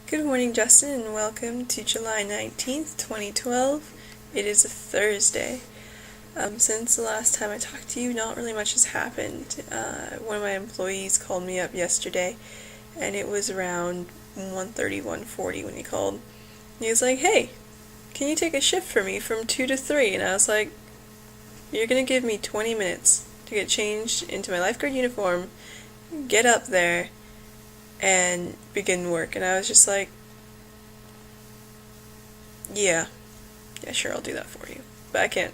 Good morning, Justin, and welcome to July 19th, 2012. It is a Thursday. Since the last time I talked to you, not really much has happened. One of my employees called me up yesterday, and it was around 1:30, 1:40 when he called. He was like, "Hey, can you take a shift for me from 2 to 3?" And I was like, "You're gonna give me 20 minutes to get changed into my lifeguard uniform, get up there, and begin work." And I was just like, yeah, sure, I'll do that for you. But I can't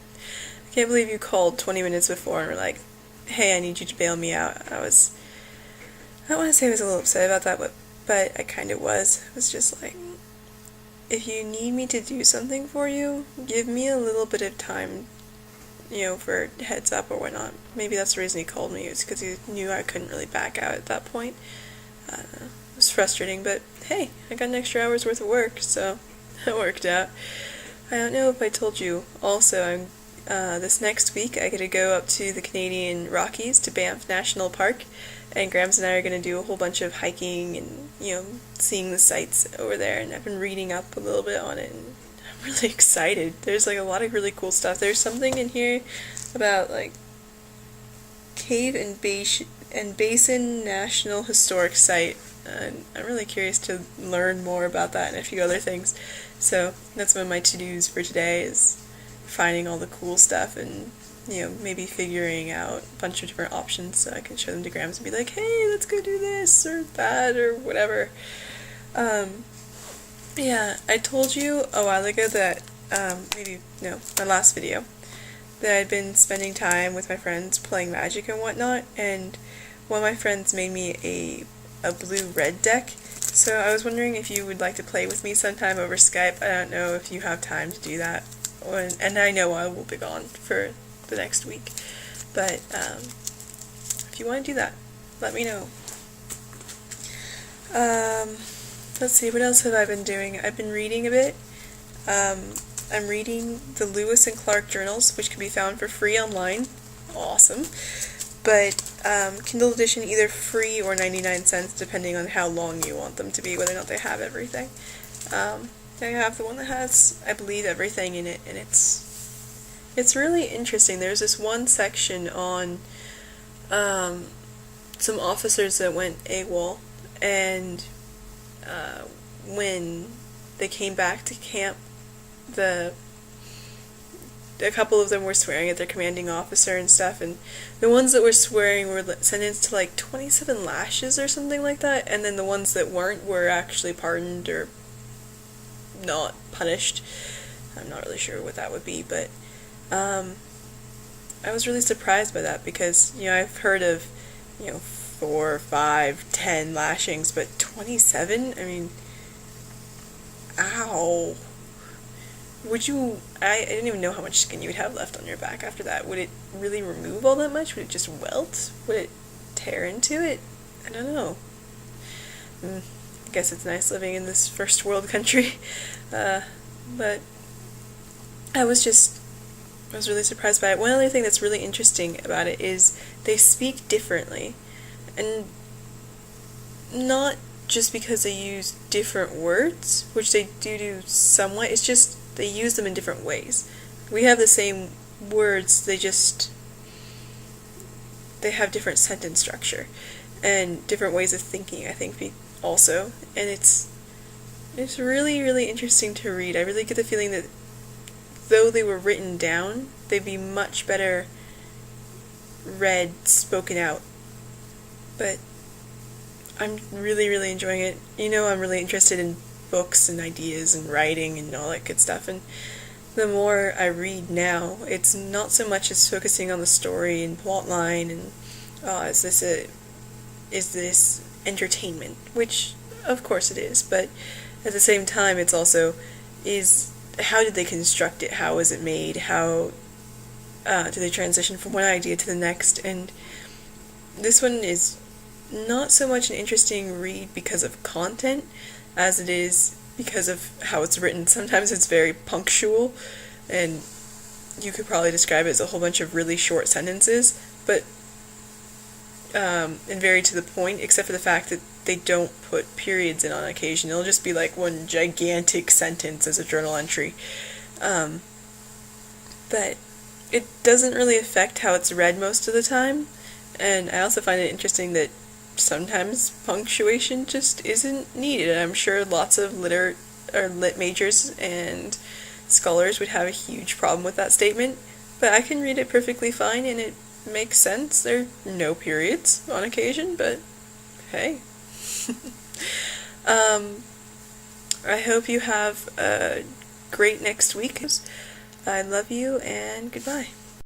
believe you called 20 minutes before and were like, "Hey, I need you to bail me out." I don't want to say I was a little upset about that, but I kind of was. I was just like, if you need me to do something for you, give me a little bit of time, for heads up or whatnot. Maybe that's the reason he called me, was because he knew I couldn't really back out at that point. It was frustrating, but hey, I got an extra hour's worth of work, so it worked out. I don't know if I told you, also, this next week I get to go up to the Canadian Rockies to Banff National Park, and Grams and I are going to do a whole bunch of hiking and, seeing the sights over there, and I've been reading up a little bit on it, and I'm really excited. There's, a lot of really cool stuff. There's something in here about, Cave and Basin National Historic Site, and I'm really curious to learn more about that and a few other things. So that's one of my to-dos for today, is finding all the cool stuff and, maybe figuring out a bunch of different options so I can show them to Grams and be like, "Hey, let's go do this or that or whatever." Yeah, I told you a while ago that, my last video, that I'd been spending time with my friends playing Magic and whatnot, and one of my friends made me a blue-red deck. So I was wondering if you would like to play with me sometime over Skype. I don't know if you have time to do that, and I know I will be gone for the next week. But if you want to do that, let me know. Let's see, what else have I been doing? I've been reading a bit. I'm reading the Lewis and Clark journals, which can be found for free online. Awesome. But Kindle edition, either free or 99 cents, depending on how long you want them to be, whether or not they have everything. I have the one that has, I believe, everything in it, and it's really interesting. There's this one section on some officers that went AWOL, and when they came back to camp, a couple of them were swearing at their commanding officer and stuff, and the ones that were swearing were sentenced to 27 lashes or something like that, and then the ones that weren't were actually pardoned or not punished. I'm not really sure what that would be, but I was really surprised by that, because I've heard of 4, 5, 10 lashings, but 27? I mean, ow. I didn't even know how much skin you would have left on your back after that. Would it really remove all that much? Would it just welt? Would it tear into it? I don't know. I guess it's nice living in this first world country. But I was really surprised by it. One other thing that's really interesting about it is they speak differently. And not just because they use different words, which they do somewhat, it's just they use them in different ways. We have the same words, they have different sentence structure and different ways of thinking, I think, also. And it's really, really interesting to read. I really get the feeling that though they were written down, they'd be much better read, spoken out. But I'm really, really enjoying it. I'm really interested in books and ideas and writing and all that good stuff, and the more I read now, it's not so much as focusing on the story and plot line and is this entertainment, which of course it is, but at the same time it's also how did they construct it, how was it made, how do they transition from one idea to the next. And this one is not so much an interesting read because of content as it is because of how it's written. Sometimes it's very punctual, and you could probably describe it as a whole bunch of really short sentences, but and very to the point, except for the fact that they don't put periods in on occasion. It'll just be like one gigantic sentence as a journal entry. But it doesn't really affect how it's read most of the time. And I also find it interesting that sometimes punctuation just isn't needed. I'm sure lots of lit majors and scholars would have a huge problem with that statement, but I can read it perfectly fine and it makes sense. There are no periods on occasion, but hey. I hope you have a great next week. I love you and goodbye.